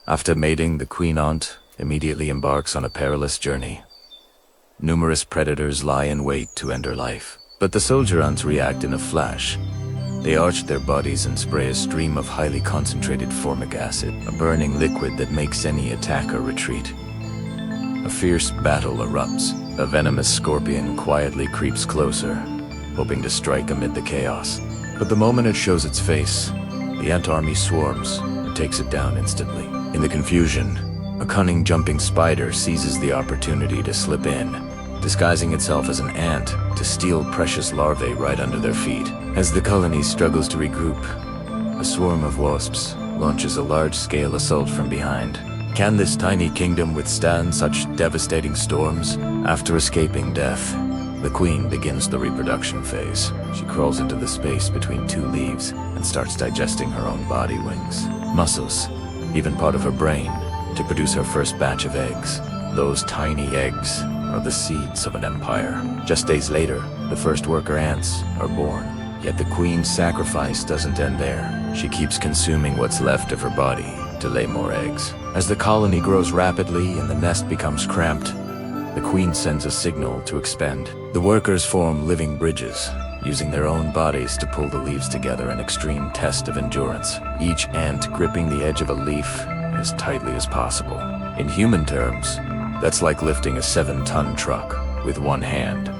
After mating, the queen ant immediately embarks on a perilous journey. Numerous predators lie in wait to end her life, but the soldier ants react in a flash. They arch their bodies and spray a stream of highly concentrated formic acid, a burning liquid that makes any attacker retreat. A fierce battle erupts. A venomous scorpion quietly creeps closer, hoping to strike amid the chaos. But the moment it shows its face, the ant army swarms and takes it down instantly. In the confusion, a cunning jumping spider seizes the opportunity to slip in, disguising itself as an ant to steal precious larvae right under their feet. As the colony struggles to regroup, a swarm of wasps launches a large-scale assault from behind. Can this tiny kingdom withstand such devastating storms? After escaping death, the queen begins the reproduction phase. She crawls into the space between two leaves and starts digesting her own body wings, muscles, even part of her brain, to produce her first batch of eggs. Those tiny eggs are the seeds of an empire. Just days later, the first worker ants are born. Yet the queen's sacrifice doesn't end there. She keeps consuming what's left of her body to lay more eggs. As the colony grows rapidly and the nest becomes cramped, the queen sends a signal to expand. The workers form living bridges, using their own bodies to pull the leaves together, an extreme test of endurance. Each ant gripping the edge of a leaf as tightly as possible. In human terms, that's like lifting a 7-ton truck with one hand.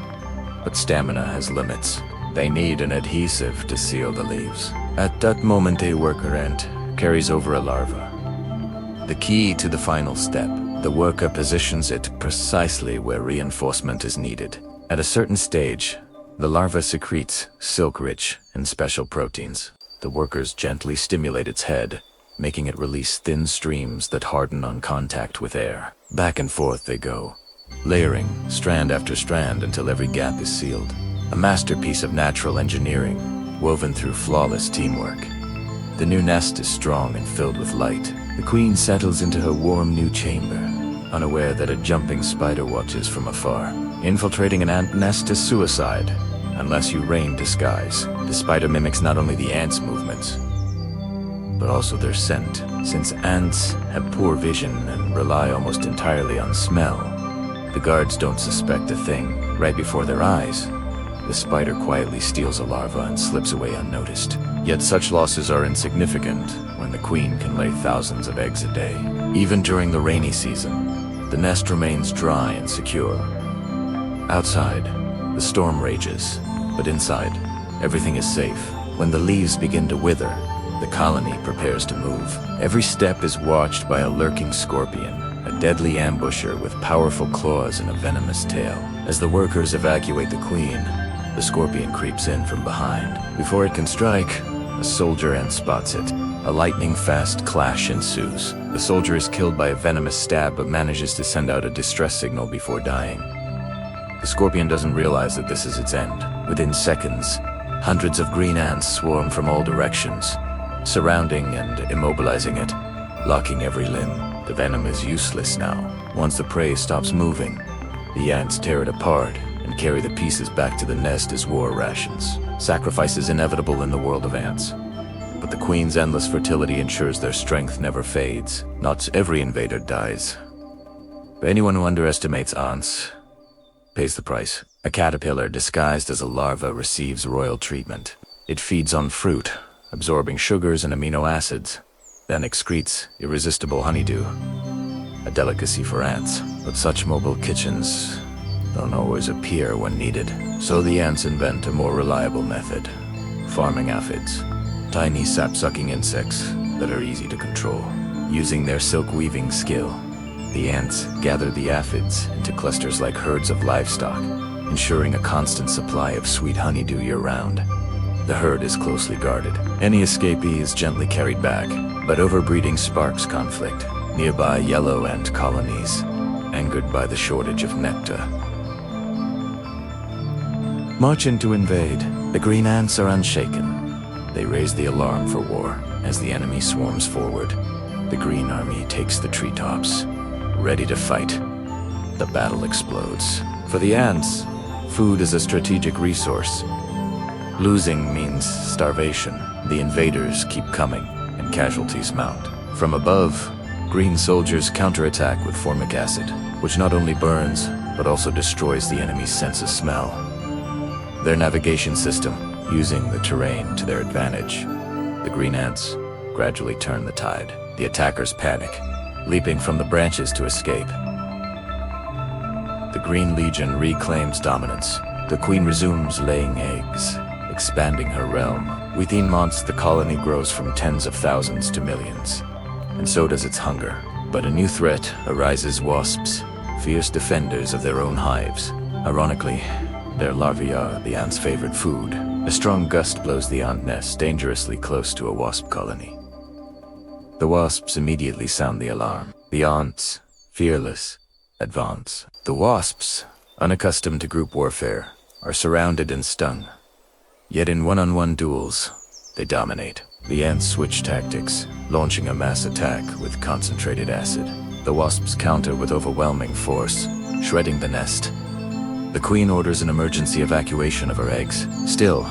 But stamina has limits. They need an adhesive to seal the leaves. At that moment, a worker ant carries over a larva. The key to the final step, the worker positions it precisely where reinforcement is needed. At a certain stage, the larva secretes silk-rich and special proteins. The workers gently stimulate its head, making it release thin streams that harden on contact with air. Back and forth they go, layering strand after strand until every gap is sealed. A masterpiece of natural engineering, woven through flawless teamwork. The new nest is strong and filled with light. The queen settles into her warm new chamber, unaware that a jumping spider watches from afar. Infiltrating an ant nest is suicide, unless you rain disguise. The spider mimics not only the ants' movements, but also their scent. Since ants have poor vision and rely almost entirely on smell, the guards don't suspect a thing. Right before their eyes, the spider quietly steals a larva and slips away unnoticed. Yet such losses are insignificant when the queen can lay thousands of eggs a day. Even during the rainy season, the nest remains dry and secure. Outside, the storm rages, but inside, everything is safe. When the leaves begin to wither, the colony prepares to move. Every step is watched by a lurking scorpion, a deadly ambusher with powerful claws and a venomous tail. As the workers evacuate the queen, the scorpion creeps in from behind. Before it can strike, a soldier ant spots it. A lightning-fast clash ensues. The soldier is killed by a venomous stab but manages to send out a distress signal before dying. The scorpion doesn't realize that this is its end. Within seconds, hundreds of green ants swarm from all directions, surrounding and immobilizing it, locking every limb. The venom is useless now. Once the prey stops moving, the ants tear it apart and carry the pieces back to the nest as war rations. Sacrifice is inevitable in the world of ants, but the queen's endless fertility ensures their strength never fades. Not every invader dies, but anyone who underestimates ants pays the price. A caterpillar disguised as a larva receives royal treatment. It feeds on fruit, absorbing sugars and amino acids, then excretes irresistible honeydew, a delicacy for ants. But such mobile kitchens don't always appear when needed. So the ants invent a more reliable method: farming aphids, tiny sap-sucking insects that are easy to control. Using their silk-weaving skill, the ants gather the aphids into clusters like herds of livestock, ensuring a constant supply of sweet honeydew year-round. The herd is closely guarded. Any escapee is gently carried back, but overbreeding sparks conflict. Nearby yellow ant colonies, angered by the shortage of nectar, march in to invade. The green ants are unshaken. They raise the alarm for war. As the enemy swarms forward, the green army takes the treetops, ready to fight. The battle explodes. For the ants, food is a strategic resource. Losing means starvation. The invaders keep coming, and casualties mount. From above, Green soldiers counterattack with formic acid, which not only burns, but also destroys the enemy's sense of smell. Their navigation system, using the terrain to their advantage, the green ants gradually turn the tide. The attackers panic, leaping from the branches to escape. The Green Legion reclaims dominance. The queen resumes laying eggs, expanding her realm. Within months, the colony grows from tens of thousands to millions, and so does its hunger. But a new threat arises: wasps, fierce defenders of their own hives. Ironically, their larvae are the ants' favorite food. A strong gust blows the ant nest dangerously close to a wasp colony. The wasps immediately sound the alarm. The ants, fearless, advance. The wasps, unaccustomed to group warfare, are surrounded and stung. Yet in one-on-one duels, they dominate. The ants switch tactics, launching a mass attack with concentrated acid. The wasps counter with overwhelming force, shredding the nest. The queen orders an emergency evacuation of her eggs. Still,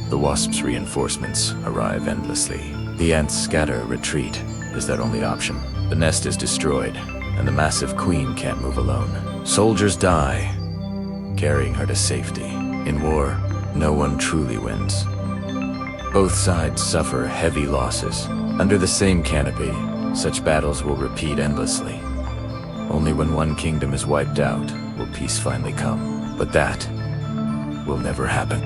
the wasps' reinforcements arrive endlessly. The ants scatter, retreat is their only option. The nest is destroyed, and the massive queen can't move alone. Soldiers die, carrying her to safety. In war, no one truly wins. Both sides suffer heavy losses. Under the same canopy, such battles will repeat endlessly. Only when one kingdom is wiped out will peace finally come. But that will never happen.